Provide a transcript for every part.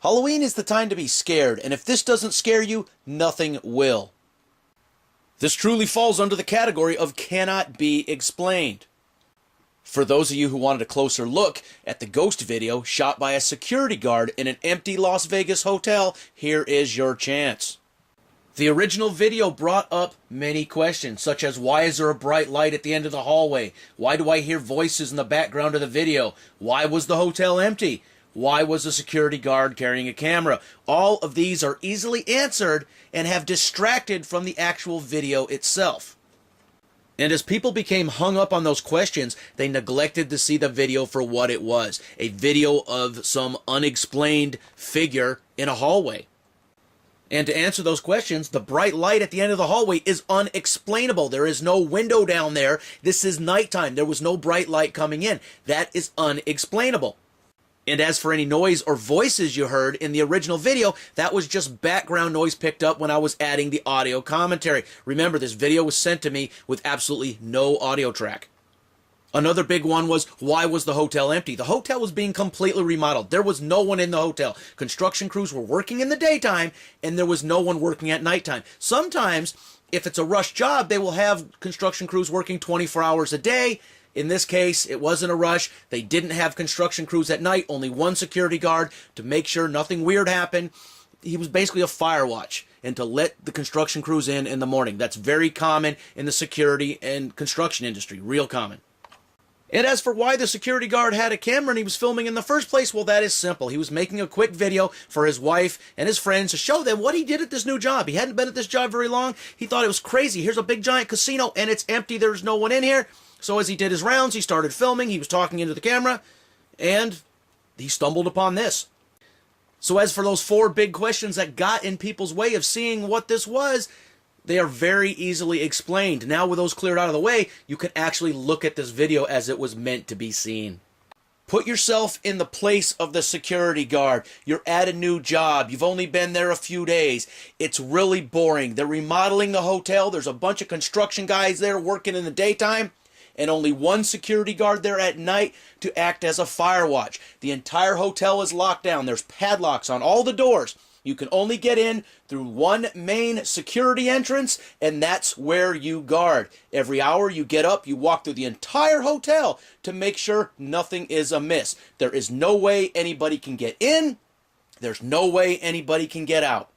Halloween is the time to be scared, and if this doesn't scare you, nothing will. This truly falls under the category of cannot be explained. For those of you who wanted a closer look at the ghost video shot by a security guard in an empty Las Vegas hotel, here is your chance. The original video brought up many questions, such as why is there a bright light at the end of the hallway? Why do I hear voices in the background of the video? Why was the hotel empty? Why was the security guard carrying a camera? All of these are easily answered and have distracted from the actual video itself. And as people became hung up on those questions, they neglected to see the video for what it was, a video of some unexplained figure in a hallway. And to answer those questions, the bright light at the end of the hallway is unexplainable. There is no window down there. This is nighttime. There was no bright light coming in. That is unexplainable. And as for any noise or voices you heard in the original video, that was just background noise picked up when I was adding the audio commentary. Remember, this video was sent to me with absolutely no audio track. Another big one was, why was the hotel empty? The hotel was being completely remodeled. There was no one in the hotel. Construction crews were working in the daytime, and there was no one working at nighttime. Sometimes, if it's a rush job, they will have construction crews working 24 hours a day. In this case, it wasn't a rush. They didn't have construction crews at night, only one security guard to make sure nothing weird happened. He was basically a fire watch and to let the construction crews in the morning. That's very common in the security and construction industry, real common. And as for why the security guard had a camera and he was filming in the first place, well, that is simple. He was making a quick video for his wife and his friends to show them what he did at this new job. He hadn't been at this job very long. He thought it was crazy. Here's a big giant casino and it's empty. There's no one in here. So as he did his rounds, he started filming. He was talking into the camera and he stumbled upon this. So as for those 4 big questions that got in people's way of seeing what this was, they are very easily explained. Now with those cleared out of the way, you can actually look at this video as it was meant to be seen. Put yourself in the place of the security guard. You're at a new job. You've only been there a few days. It's really boring. They're remodeling the hotel. There's a bunch of construction guys there working in the daytime, and only one security guard there at night to act as a fire watch. The entire hotel is locked down. There's padlocks on all the doors. You can only get in through one main security entrance, and that's where you guard. Every hour you get up, you walk through the entire hotel to make sure nothing is amiss. There is no way anybody can get in. There's no way anybody can get out.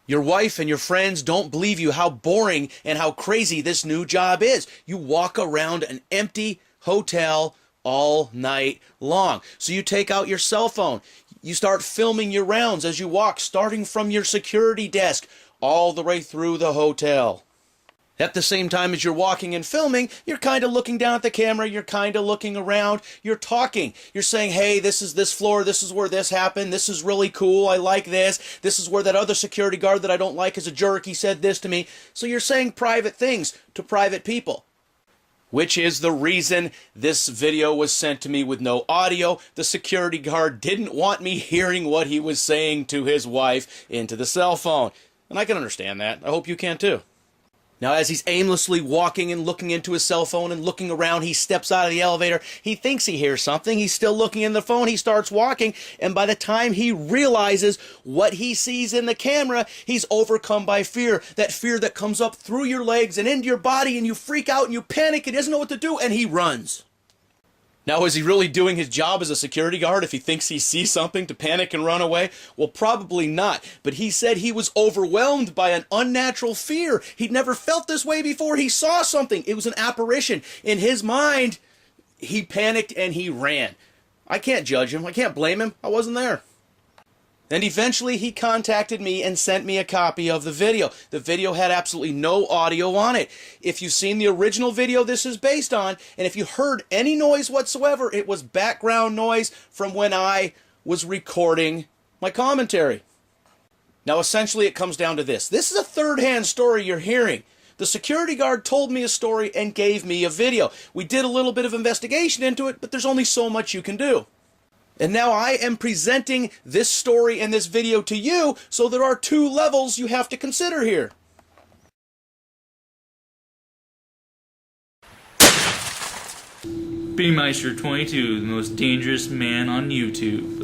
Your wife and your friends don't believe you how boring and how crazy this new job is. You walk around an empty hotel all night long. So you take out your cell phone. You start filming your rounds as you walk, starting from your security desk all the way through the hotel. At the same time as you're walking and filming, you're kind of looking down at the camera, you're kind of looking around, you're talking. You're saying, hey, this is this floor, this is where this happened, this is really cool, I like this is where that other security guard that I don't like is a jerk, he said this to me. So you're saying private things to private people. Which is the reason this video was sent to me with no audio. The security guard didn't want me hearing what he was saying to his wife into the cell phone. And I can understand that. I hope you can too. Now, as he's aimlessly walking and looking into his cell phone and looking around, he steps out of the elevator. He thinks he hears something. He's still looking in the phone. He starts walking. And by the time he realizes what he sees in the camera, he's overcome by fear. That fear that comes up through your legs and into your body, and you freak out and you panic and he doesn't know what to do, and he runs. Now, is he really doing his job as a security guard if he thinks he sees something to panic and run away? Well, probably not. But he said he was overwhelmed by an unnatural fear. He'd never felt this way before. He saw something. It was an apparition. In his mind, he panicked and he ran. I can't judge him. I can't blame him. I wasn't there. And eventually he contacted me and sent me a copy of the video. The video had absolutely no audio on it. If you've seen the original video this is based on, and if you heard any noise whatsoever, it was background noise from when I was recording my commentary. Now essentially it comes down to this. This is a third-hand story you're hearing. The security guard told me a story and gave me a video. We did a little bit of investigation into it, but there's only so much you can do. And now I am presenting this story and this video to you, so there are 2 levels you have to consider here. Beameister 22, the most dangerous man on YouTube.